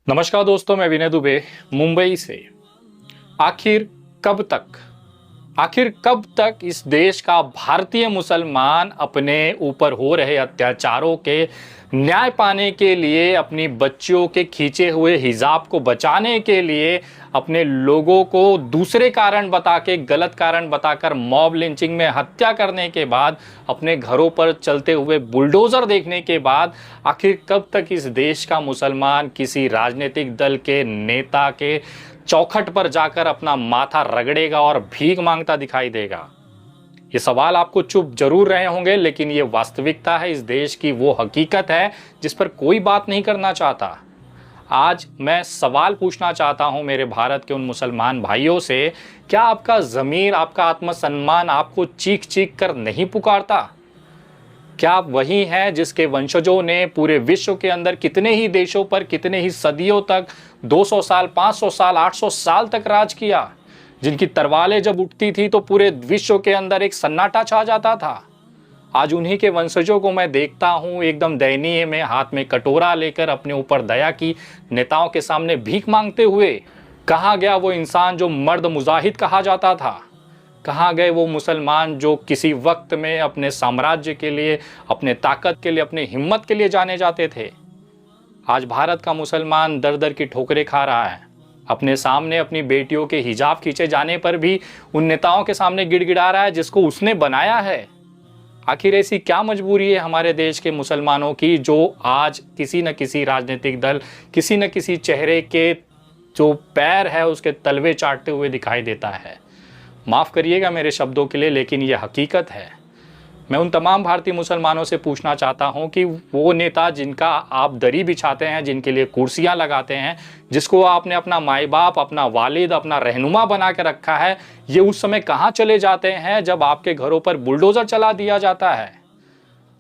नमस्कार दोस्तों, मैं विनय दुबे मुंबई से। आखिर कब तक आखिर कब तक इस देश का भारतीय मुसलमान अपने ऊपर हो रहे अत्याचारों के न्याय पाने के लिए, अपनी बच्चियों के खींचे हुए हिजाब को बचाने के लिए, अपने लोगों को दूसरे कारण बता के, गलत कारण बताकर मॉब लिंचिंग में हत्या करने के बाद, अपने घरों पर चलते हुए बुलडोजर देखने के बाद, आखिर कब तक इस देश का मुसलमान किसी राजनीतिक दल के नेता के चौखट पर जाकर अपना माथा रगड़ेगा और भीख मांगता दिखाई देगा? ये सवाल आपको चुप जरूर रहे होंगे, लेकिन ये वास्तविकता है, इस देश की वो हकीकत है जिस पर कोई बात नहीं करना चाहता। आज मैं सवाल पूछना चाहता हूं मेरे भारत के उन मुसलमान भाइयों से, क्या आपका ज़मीर, आपका आत्मसम्मान आपको चीख चीख कर नहीं पुकारता? क्या आप वही हैं जिसके वंशजों ने पूरे विश्व के अंदर कितने ही देशों पर, कितने ही सदियों तक, 200 साल, 500 साल, 800 साल तक राज किया, जिनकी तलवारें जब उठती थी तो पूरे विश्व के अंदर एक सन्नाटा छा जाता था? आज उन्हीं के वंशजों को मैं देखता हूं एकदम दयनीय में, हाथ में कटोरा लेकर अपने ऊपर दया की नेताओं के सामने भीख मांगते हुए। कहाँ गया वो इंसान जो मर्द मुजाहिद कहा जाता था? कहाँ गए वो मुसलमान जो किसी वक्त में अपने साम्राज्य के लिए, अपने ताकत के लिए, अपने हिम्मत के लिए जाने जाते थे? आज भारत का मुसलमान दर दर की ठोकरें खा रहा है। अपने सामने अपनी बेटियों के हिजाब खींचे जाने पर भी उन नेताओं के सामने गिड़गिड़ा रहा है जिसको उसने बनाया है। आखिर ऐसी क्या मजबूरी है हमारे देश के मुसलमानों की, जो आज किसी न किसी राजनीतिक दल, किसी न किसी चेहरे के जो पैर है उसके तलवे चाटते हुए दिखाई देता है? माफ़ करिएगा मेरे शब्दों के लिए, लेकिन यह हकीकत है। मैं उन तमाम भारतीय मुसलमानों से पूछना चाहता हूं कि वो नेता जिनका आप दरी बिछाते हैं, जिनके लिए कुर्सियां लगाते हैं, जिसको आपने अपना माई बाप, अपना वालिद, अपना रहनुमा बना के रखा है, ये उस समय कहाँ चले जाते हैं जब आपके घरों पर बुलडोज़र चला दिया जाता है?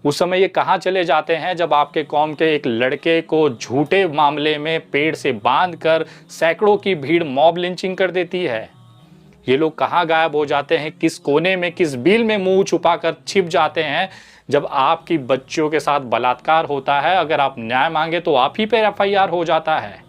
उस समय ये कहाँ चले जाते हैं जब आपके कौम के एक लड़के को झूठे मामले में पेड़ से बांध कर सैकड़ों की भीड़ मॉब लिंचिंग कर देती है? ये लोग कहाँ गायब हो जाते हैं, किस कोने में, किस बिल में मुंह छुपाकर छिप जाते हैं जब आपकी बच्चियों के साथ बलात्कार होता है? अगर आप न्याय मांगे तो आप ही पे एफआईआर हो जाता है।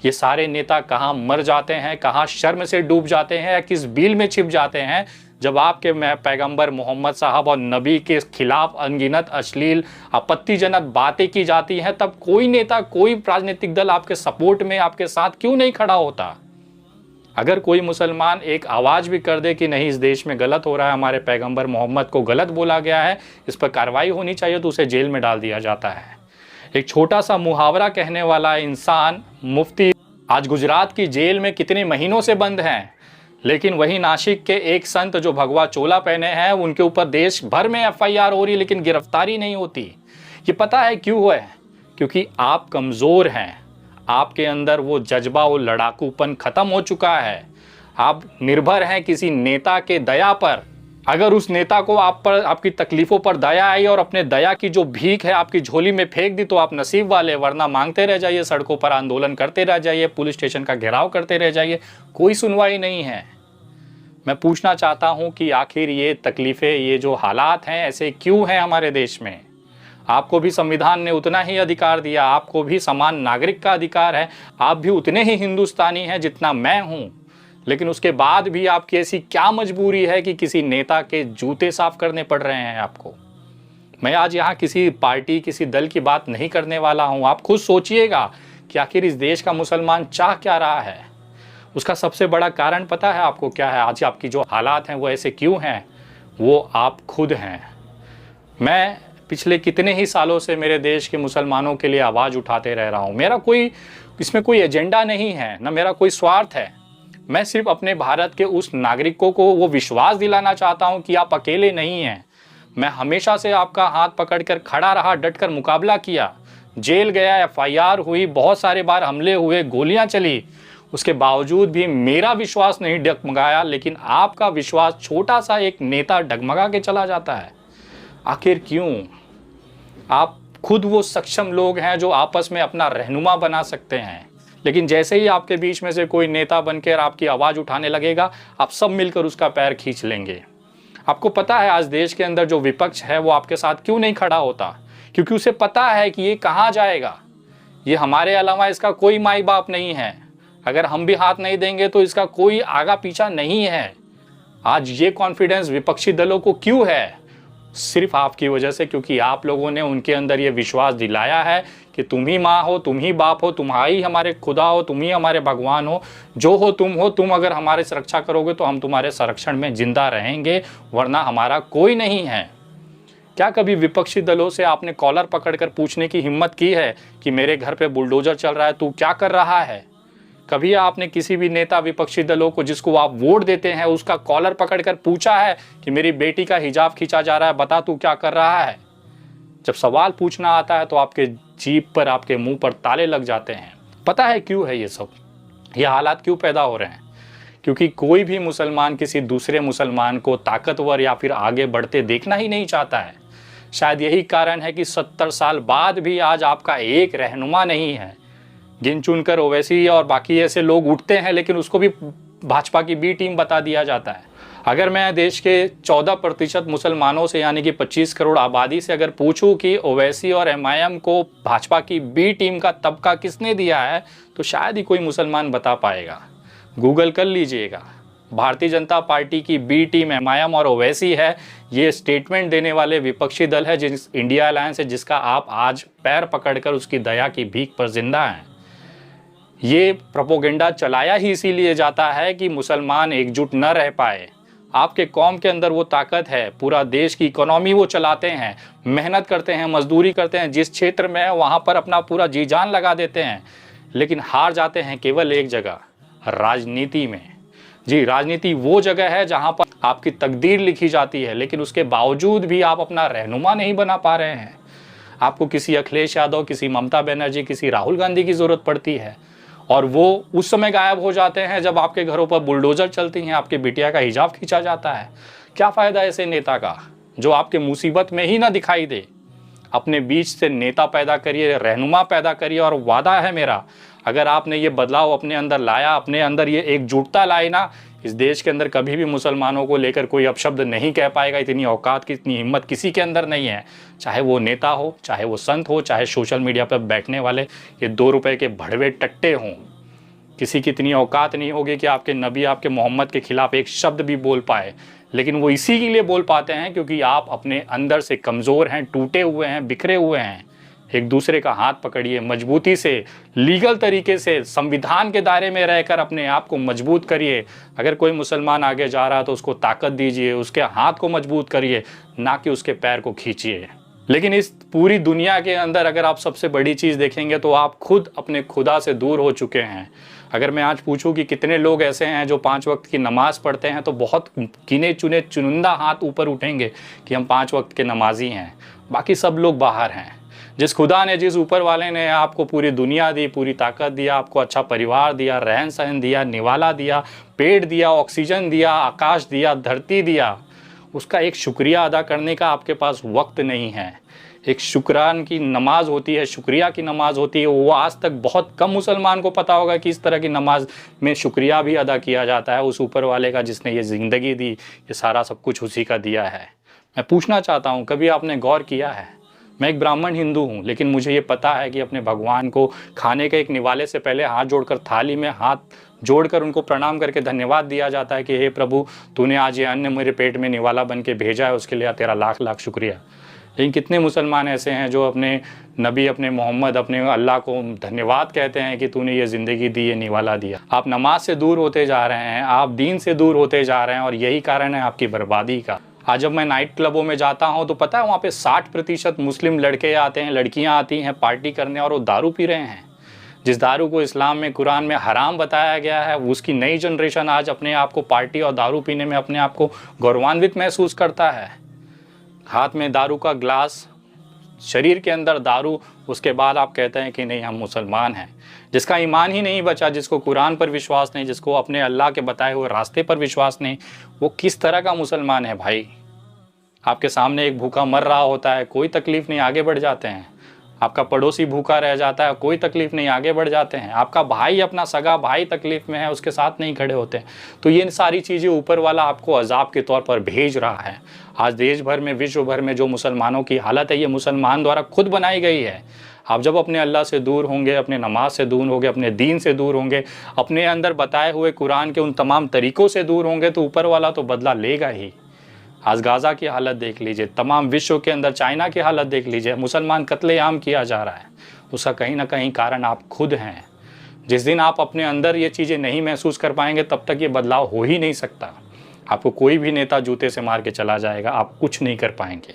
ये सारे नेता कहाँ मर जाते हैं, कहाँ शर्म से डूब जाते हैं, या किस बिल में छिप जाते हैं जब आपके पैगंबर मोहम्मद साहब और नबी के खिलाफ अनगिनत अश्लील आपत्तिजनक बातें की जाती हैं? तब कोई नेता, कोई राजनीतिक दल आपके सपोर्ट में, आपके साथ क्यों नहीं खड़ा होता? अगर कोई मुसलमान एक आवाज़ भी कर दे कि नहीं, इस देश में गलत हो रहा है, हमारे पैगंबर मोहम्मद को गलत बोला गया है, इस पर कार्रवाई होनी चाहिए, तो उसे जेल में डाल दिया जाता है। एक छोटा सा मुहावरा कहने वाला इंसान मुफ्ती आज गुजरात की जेल में कितने महीनों से बंद हैं, लेकिन वही नासिक के एक संत जो भगवा चोला पहने हैं, उनके ऊपर देश भर में एफआईआर हो रही, लेकिन गिरफ्तारी नहीं होती। ये पता है क्यों है? क्योंकि आप कमज़ोर हैं, आपके अंदर वो जज्बा, वो लड़ाकूपन खत्म हो चुका है। आप निर्भर हैं किसी नेता के दया पर। अगर उस नेता को आप पर, आपकी तकलीफ़ों पर दया आई और अपने दया की जो भीख है आपकी झोली में फेंक दी, तो आप नसीब वाले, वरना मांगते रह जाइए, सड़कों पर आंदोलन करते रह जाइए, पुलिस स्टेशन का घेराव करते रह जाइए, कोई सुनवाई नहीं है। मैं पूछना चाहता हूँ कि आखिर ये तकलीफ़ें, ये जो हालात हैं, ऐसे क्यों हैं हमारे देश में? आपको भी संविधान ने उतना ही अधिकार दिया, आपको भी समान नागरिक का अधिकार है, आप भी उतने ही हिंदुस्तानी हैं जितना मैं हूं, लेकिन उसके बाद भी आपकी ऐसी क्या मजबूरी है कि किसी नेता के जूते साफ करने पड़ रहे हैं आपको? मैं आज यहाँ किसी पार्टी, किसी दल की बात नहीं करने वाला हूँ। आप खुद सोचिएगा कि आखिर इस देश का मुसलमान चाह क्या रहा है। उसका सबसे बड़ा कारण पता है आपको क्या है? आज आपकी जो हालात हैं वो ऐसे क्यों हैं? वो आप खुद हैं। मैं पिछले कितने ही सालों से मेरे देश के मुसलमानों के लिए आवाज़ उठाते रह रहा हूँ। मेरा कोई इसमें कोई एजेंडा नहीं है, ना मेरा कोई स्वार्थ है। मैं सिर्फ अपने भारत के उस नागरिकों को वो विश्वास दिलाना चाहता हूँ कि आप अकेले नहीं हैं। मैं हमेशा से आपका हाथ पकड़कर खड़ा रहा, डटकर मुकाबला किया, जेल गया, एफआईआर हुई, बहुत सारे बार हमले हुए, गोलियाँ चली, उसके बावजूद भी मेरा विश्वास नहीं डगमगाया। लेकिन आपका विश्वास छोटा सा एक नेता डगमगा के चला जाता है। आखिर क्यों? आप खुद वो सक्षम लोग हैं जो आपस में अपना रहनुमा बना सकते हैं, लेकिन जैसे ही आपके बीच में से कोई नेता बनकर आपकी आवाज़ उठाने लगेगा, आप सब मिलकर उसका पैर खींच लेंगे। आपको पता है आज देश के अंदर जो विपक्ष है वो आपके साथ क्यों नहीं खड़ा होता? क्योंकि उसे पता है कि ये कहाँ जाएगा। ये हमारे अलावा इसका कोई माई बाप नहीं है। अगर हम भी हाथ नहीं देंगे तो इसका कोई आगा पीछा नहीं है। आज ये कॉन्फिडेंस विपक्षी दलों को क्यों है? सिर्फ आपकी वजह से, क्योंकि आप लोगों ने उनके अंदर ये विश्वास दिलाया है कि तुम ही माँ हो, तुम ही बाप हो, तुम्हारी हमारे खुदा हो, तुम ही हमारे भगवान हो, जो हो, तुम अगर हमारे सुरक्षा करोगे तो हम तुम्हारे संरक्षण में जिंदा रहेंगे, वरना हमारा कोई नहीं है। क्या कभी विपक्षी दलों से आपने कॉलर पकड़कर पूछने की हिम्मत की है कि मेरे घर पे बुलडोजर चल रहा है, तू क्या कर रहा है? कभी आपने किसी भी नेता विपक्षी दलों को जिसको आप वोट देते हैं उसका कॉलर पकड़कर पूछा है कि मेरी बेटी का हिजाब खींचा जा रहा है, बता तू क्या कर रहा है? जब सवाल पूछना आता है तो आपके जीभ पर, आपके मुंह पर ताले लग जाते हैं। पता है क्यों है ये सब? ये हालात क्यों पैदा हो रहे हैं? क्योंकि कोई भी मुसलमान किसी दूसरे मुसलमान को ताकतवर या फिर आगे बढ़ते देखना ही नहीं चाहता है। शायद यही कारण है कि 70 साल बाद भी आज आपका एक रहनुमा नहीं है। गिन चुनकर ओवैसी और बाकी ऐसे लोग उठते हैं, लेकिन उसको भी भाजपा की बी टीम बता दिया जाता है। अगर मैं देश के 14% मुसलमानों से, यानी कि 25 करोड़ आबादी से अगर पूछूं कि ओवैसी और एमआईएम को भाजपा की बी टीम का तबका किसने दिया है, तो शायद ही कोई मुसलमान बता पाएगा। गूगल कर लीजिएगा। भारतीय जनता पार्टी की बी टीम एमआईएम और ओवैसी है। ये स्टेटमेंट देने वाले विपक्षी दल है जिस इंडिया अलायंस है, जिसका आप आज पैर पकड़कर उसकी दया की भीख पर जिंदा हैं। ये प्रोपोगेंडा चलाया ही इसीलिए जाता है कि मुसलमान एकजुट न रह पाए। आपके कौम के अंदर वो ताकत है, पूरा देश की इकोनॉमी वो चलाते हैं, मेहनत करते हैं, मजदूरी करते हैं, जिस क्षेत्र में है वहाँ पर अपना पूरा जी जान लगा देते हैं, लेकिन हार जाते हैं केवल एक जगह, राजनीति में। जी, राजनीति वो जगह है जहाँ पर आपकी तकदीर लिखी जाती है, लेकिन उसके बावजूद भी आप अपना रहनुमा नहीं बना पा रहे हैं। आपको किसी अखिलेश यादव, किसी ममता बनर्जी, किसी राहुल गांधी की ज़रूरत पड़ती है, और वो उस समय गायब हो जाते हैं जब आपके घरों पर बुलडोजर चलती हैं, आपके बिटिया का हिजाब खींचा जाता है। क्या फ़ायदा ऐसे नेता का जो आपके मुसीबत में ही ना दिखाई दे? अपने बीच से नेता पैदा करिए, रहनुमा पैदा करिए, और वादा है मेरा, अगर आपने ये बदलाव अपने अंदर लाया, अपने अंदर ये एकजुटता लाई ना, इस देश के अंदर कभी भी मुसलमानों को लेकर कोई अपशब्द नहीं कह पाएगा। इतनी औकात की, इतनी हिम्मत किसी के अंदर नहीं है, चाहे वो नेता हो, चाहे वो संत हो, चाहे सोशल मीडिया पर बैठने वाले ये 2 रुपए के भड़वे टट्टे हों। किसी की इतनी औकात नहीं होगी कि आपके नबी, आपके मोहम्मद के खिलाफ एक शब्द भी बोल पाए। लेकिन वो इसी के लिए बोल पाते हैं क्योंकि आप अपने अंदर से कमज़ोर हैं, टूटे हुए हैं, बिखरे हुए हैं। एक दूसरे का हाथ पकड़िए, मजबूती से, लीगल तरीके से, संविधान के दायरे में रहकर अपने आप को मजबूत करिए। अगर कोई मुसलमान आगे जा रहा है तो उसको ताकत दीजिए, उसके हाथ को मजबूत करिए, ना कि उसके पैर को खींचिए। लेकिन इस पूरी दुनिया के अंदर अगर आप सबसे बड़ी चीज़ देखेंगे तो आप खुद अपने खुदा से दूर हो चुके हैं। अगर मैं आज पूछूं कि कितने लोग ऐसे हैं जो 5 वक्त की नमाज़ पढ़ते हैं, तो बहुत गिने चुने चुनिंदा हाथ ऊपर उठेंगे कि हम 5 वक्त के नमाजी हैं। बाकी सब लोग बाहर हैं। जिस खुदा ने, जिस ऊपर वाले ने आपको पूरी दुनिया दी, पूरी ताकत दिया, आपको अच्छा परिवार दिया, रहन सहन दिया, निवाला दिया, पेड़ दिया, ऑक्सीजन दिया, आकाश दिया, धरती दिया, उसका एक शुक्रिया अदा करने का आपके पास वक्त नहीं है। एक शुक्रान की नमाज होती है, शुक्रिया की नमाज होती है। वो आज तक बहुत कम मुसलमान को पता होगा कि इस तरह की नमाज में शुक्रिया भी अदा किया जाता है उस ऊपर वाले का जिसने ये ज़िंदगी दी, ये सारा सब कुछ उसी का दिया है। मैं पूछना चाहता हूँ, कभी आपने गौर किया है? मैं एक ब्राह्मण हिंदू हूँ, लेकिन मुझे ये पता है कि अपने भगवान को खाने के एक निवाले से पहले हाथ जोड़कर, थाली में हाथ जोड़कर उनको प्रणाम करके धन्यवाद दिया जाता है कि हे प्रभु, तूने आज ये अन्न मेरे पेट में निवाला बन के भेजा है, उसके लिए तेरा लाख लाख शुक्रिया। लेकिन कितने मुसलमान ऐसे हैं जो अपने नबी, अपने मोहम्मद, अपने अल्लाह को धन्यवाद कहते हैं कि तूने ये ज़िंदगी दी, ये निवाला दिया। आप नमाज से दूर होते जा रहे हैं, आप दीन से दूर होते जा रहे हैं, और यही कारण है आपकी बर्बादी का। आज जब मैं नाइट क्लबों में जाता हूं तो पता है वहाँ पे 60% मुस्लिम लड़के आते हैं, लड़कियां आती हैं पार्टी करने, और वो दारू पी रहे हैं। जिस दारू को इस्लाम में, कुरान में हराम बताया गया है, उसकी नई जनरेशन आज अपने आप को पार्टी और दारू पीने में अपने आप को गौरवान्वित महसूस करता है। हाथ में दारू का ग्लास, शरीर के अंदर दारू, उसके बाद आप कहते हैं कि नहीं हम मुसलमान हैं। जिसका ईमान ही नहीं बचा, जिसको कुरान पर विश्वास नहीं, जिसको अपने अल्लाह के बताए हुए रास्ते पर विश्वास नहीं, वो किस तरह का मुसलमान है भाई? आपके सामने एक भूखा मर रहा होता है, कोई तकलीफ़ नहीं, आगे बढ़ जाते हैं। आपका पड़ोसी भूखा रह जाता है, कोई तकलीफ़ नहीं, आगे बढ़ जाते हैं। आपका भाई, अपना सगा भाई तकलीफ़ में है, उसके साथ नहीं खड़े होते हैं। तो ये सारी चीज़ें ऊपर वाला आपको अजाब के तौर पर भेज रहा है। आज देश भर में, विश्व भर में जो मुसलमानों की हालत है, ये मुसलमान द्वारा खुद बनाई गई है। आप जब अपने अल्लाह से दूर होंगे, अपने नमाज से दूर होंगे, अपने दीन से दूर होंगे, अपने अंदर बताए हुए कुरान के उन तमाम तरीक़ों से दूर होंगे, तो ऊपर वाला तो बदला लेगा ही। आज गाज़ा की हालत देख लीजिए, तमाम विश्व के अंदर चाइना की हालत देख लीजिए, मुसलमान कत्लेआम किया जा रहा है। उसका कहीं ना कहीं कारण आप खुद हैं। जिस दिन आप अपने अंदर ये चीज़ें नहीं महसूस कर पाएंगे, तब तक ये बदलाव हो ही नहीं सकता। आपको कोई भी नेता जूते से मार के चला जाएगा, आप कुछ नहीं कर पाएंगे।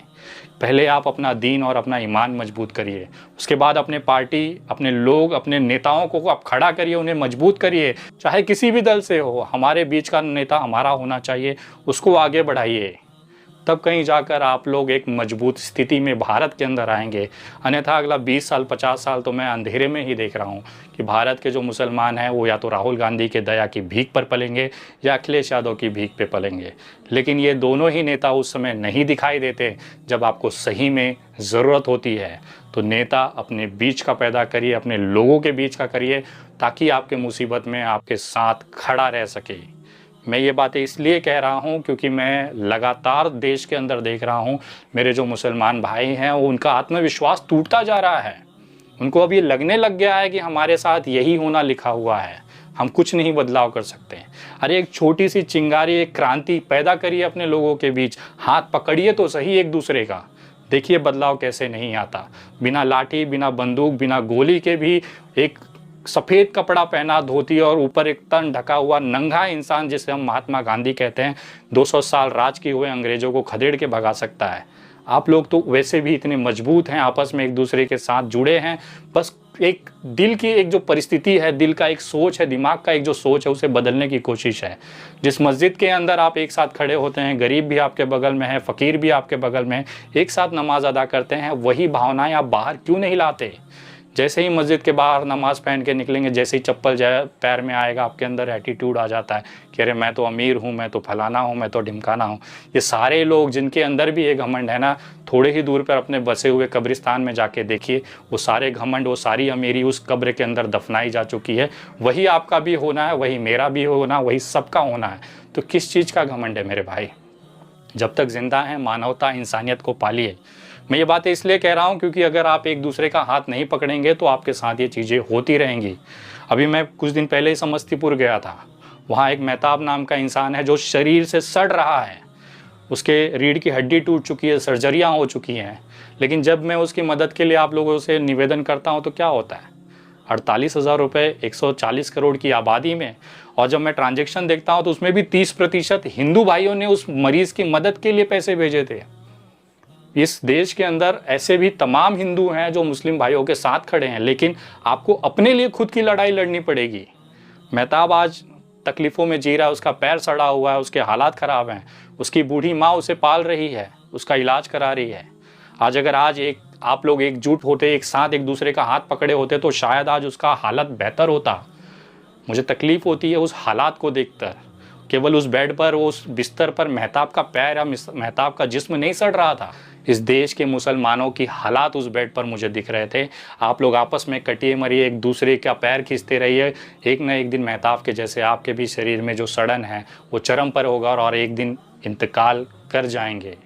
पहले आप अपना दीन और अपना ईमान मजबूत करिए, उसके बाद अपने पार्टी, अपने लोग, अपने नेताओं को आप खड़ा करिए, उन्हें मजबूत करिए। चाहे किसी भी दल से हो, हमारे बीच का नेता हमारा होना चाहिए, उसको आगे बढ़ाइए। तब कहीं जाकर आप लोग एक मजबूत स्थिति में भारत के अंदर आएंगे। अन्यथा अगला 20 साल 50 साल तो मैं अंधेरे में ही देख रहा हूँ कि भारत के जो मुसलमान हैं वो या तो राहुल गांधी के दया की भीख पर पलेंगे या अखिलेश यादव की भीख पे पलेंगे। लेकिन ये दोनों ही नेता उस समय नहीं दिखाई देते जब आपको सही में ज़रूरत होती है। तो नेता अपने बीच का पैदा करिए, अपने लोगों के बीच का करिए, ताकि आपके मुसीबत में आपके साथ खड़ा रह सके। मैं ये बातें इसलिए कह रहा हूँ क्योंकि मैं लगातार देश के अंदर देख रहा हूँ, मेरे जो मुसलमान भाई हैं वो उनका आत्मविश्वास टूटता जा रहा है। उनको अब ये लगने लग गया है कि हमारे साथ यही होना लिखा हुआ है, हम कुछ नहीं बदलाव कर सकते। अरे एक छोटी सी चिंगारी, एक क्रांति पैदा करिए अपने लोगों के बीच, हाथ पकड़िए तो सही एक दूसरे का। देखिए बदलाव कैसे नहीं आता। बिना लाठी, बिना बंदूक, बिना गोली के भी एक सफ़ेद कपड़ा पहना, धोती और ऊपर एक तन ढका हुआ नंगा इंसान, जिसे हम महात्मा गांधी कहते हैं, 200 साल राज किए हुए अंग्रेज़ों को खदेड़ के भगा सकता है। आप लोग तो वैसे भी इतने मजबूत हैं, आपस में एक दूसरे के साथ जुड़े हैं। बस एक दिल की एक जो परिस्थिति है, दिल का एक सोच है, दिमाग का एक जो सोच है, उसे बदलने की कोशिश है। जिस मस्जिद के अंदर आप एक साथ खड़े होते हैं, गरीब भी आपके बगल में है, फ़कीर भी आपके बगल में है, एक साथ नमाज अदा करते हैं, वही भावनाएं आप बाहर क्यों नहीं लाते? जैसे ही मस्जिद के बाहर नमाज़ पहन के निकलेंगे, जैसे ही चप्पल जाए पैर में आएगा, आपके अंदर एटीट्यूड आ जाता है कि अरे मैं तो अमीर हूँ, मैं तो फलाना हूँ, मैं तो ढिमकाना हूँ। ये सारे लोग जिनके अंदर भी ये घमंड है ना, थोड़े ही दूर पर अपने बसे हुए कब्रिस्तान में जाके देखिए, वो सारे घमंड, वो सारी अमीरी उस कब्र के अंदर दफनाई जा चुकी है। वही आपका भी होना है, वही मेरा भी होना, वही सबका होना है। तो किस चीज़ का घमंड है मेरे भाई? जब तक जिंदा हैं, मानवता, इंसानियत को पालिए। मैं ये बातें इसलिए कह रहा हूँ क्योंकि अगर आप एक दूसरे का हाथ नहीं पकड़ेंगे तो आपके साथ ये चीज़ें होती रहेंगी। अभी मैं कुछ दिन पहले ही समस्तीपुर गया था। वहाँ एक मेहताब नाम का इंसान है जो शरीर से सड़ रहा है, उसके रीढ़ की हड्डी टूट चुकी है, सर्जरियाँ हो चुकी हैं। लेकिन जब मैं उसकी मदद के लिए आप लोगों से निवेदन करता हूँ तो क्या होता है? 48,000 रुपये 140 करोड़ की आबादी में। और जब मैं ट्रांजैक्शन देखता हूँ तो उसमें भी 30% हिंदू भाइयों ने उस मरीज़ की मदद के लिए पैसे भेजे थे। इस देश के अंदर ऐसे भी तमाम हिंदू हैं जो मुस्लिम भाइयों के साथ खड़े हैं, लेकिन आपको अपने लिए खुद की लड़ाई लड़नी पड़ेगी। मेहताब आज तकलीफ़ों में जी रहा है, उसका पैर सड़ा हुआ है, उसके हालात ख़राब हैं, उसकी बूढ़ी माँ उसे पाल रही है, उसका इलाज करा रही है। अगर आज आप लोग एकजुट होते, एक साथ एक दूसरे का हाथ पकड़े होते तो शायद आज उसका हालत बेहतर होता। मुझे तकलीफ़ होती है उस हालात को देखकर। केवल उस बेड पर, उस बिस्तर पर मेहताब का पैर या मेहताब का जिस्म नहीं सड़ रहा था, इस देश के मुसलमानों की हालात उस बेड पर मुझे दिख रहे थे। आप लोग आपस में कटिए मरिए, एक दूसरे का पैर खींचते रहिए। एक न एक दिन मेहताब के जैसे आपके भी शरीर में जो सड़न है वो चरम पर होगा और एक दिन इंतकाल कर जाएंगे।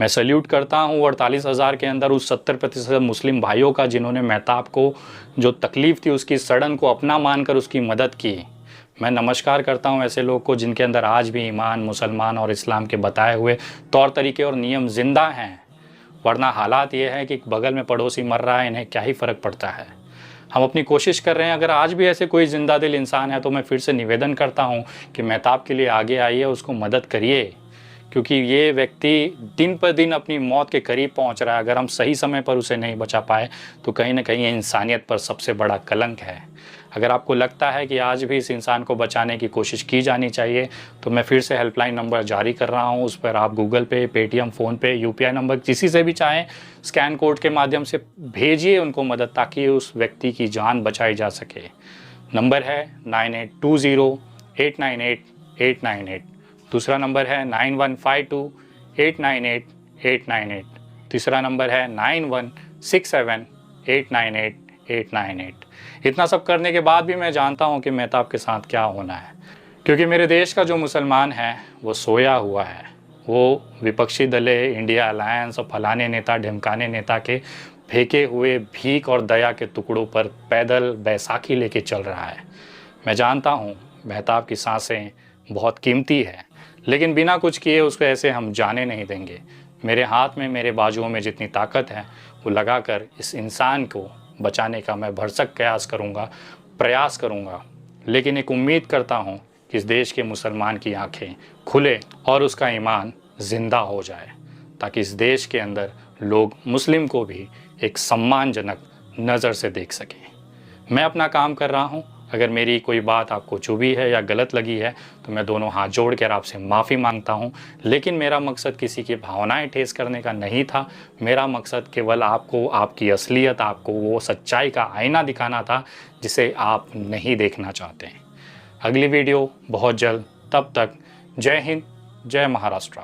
मैं सल्यूट करता हूँ 48,000 के अंदर उस 70% मुस्लिम भाइयों का जिन्होंने मेहताब को जो तकलीफ़ थी उसकी सड़न को अपना मानकर उसकी मदद की। मैं नमस्कार करता हूँ ऐसे लोग को जिनके अंदर आज भी ईमान, मुसलमान और इस्लाम के बताए हुए तौर तरीके और नियम ज़िंदा हैं। वरना हालात ये है कि बगल में पड़ोसी मर रहा है, इन्हें क्या ही फ़र्क पड़ता है। हम अपनी कोशिश कर रहे हैं। अगर आज भी ऐसे कोई जिंदा दिल इंसान है तो मैं फिर से निवेदन करता हूँ कि मेहताब के लिए आगे आइए, उसको मदद करिए, क्योंकि ये व्यक्ति दिन पर दिन अपनी मौत के करीब पहुँच रहा है। अगर हम सही समय पर उसे नहीं बचा पाए तो कहीं ना कहीं इंसानियत पर सबसे बड़ा कलंक है। अगर आपको लगता है कि आज भी इस इंसान को बचाने की कोशिश की जानी चाहिए तो मैं फिर से हेल्पलाइन नंबर जारी कर रहा हूं। उस पर आप गूगल पे, पेटीएम, फ़ोनपे, यूपीआई नंबर किसी से भी चाहें स्कैन कोड के माध्यम से भेजिए उनको मदद, ताकि उस व्यक्ति की जान बचाई जा सके। नंबर है 9820898898। दूसरा नंबर है 9152898898। तीसरा नंबर है 9167898898। इतना सब करने के बाद भी मैं जानता हूं कि मेहताब के साथ क्या होना है, क्योंकि मेरे देश का जो मुसलमान है वो सोया हुआ है। वो विपक्षी दलें, इंडिया अलायंस और फलाने नेता ढिमकाने नेता के फेंके हुए भीख और दया के टुकड़ों पर पैदल बैसाखी लेके चल रहा है। मैं जानता हूँ मेहताब की सांसें बहुत कीमती है, लेकिन बिना कुछ किए उसको ऐसे हम जाने नहीं देंगे। मेरे हाथ में, मेरे बाजुओं में जितनी ताकत है वो लगाकर इस इंसान को बचाने का मैं भरसक प्रयास करूँगा। लेकिन एक उम्मीद करता हूँ कि इस देश के मुसलमान की आंखें खुले और उसका ईमान ज़िंदा हो जाए, ताकि इस देश के अंदर लोग मुस्लिम को भी एक सम्मानजनक नज़र से देख सकें। मैं अपना काम कर रहा हूँ। अगर मेरी कोई बात आपको चुभी है या गलत लगी है तो मैं दोनों हाथ जोड़ कर आपसे माफ़ी मांगता हूँ। लेकिन मेरा मकसद किसी की भावनाएं ठेस करने का नहीं था। मेरा मकसद केवल आपको आपकी असलियत, आपको वो सच्चाई का आईना दिखाना था जिसे आप नहीं देखना चाहते हैं। अगली वीडियो बहुत जल्द। तब तक जय हिंद, जय महाराष्ट्र।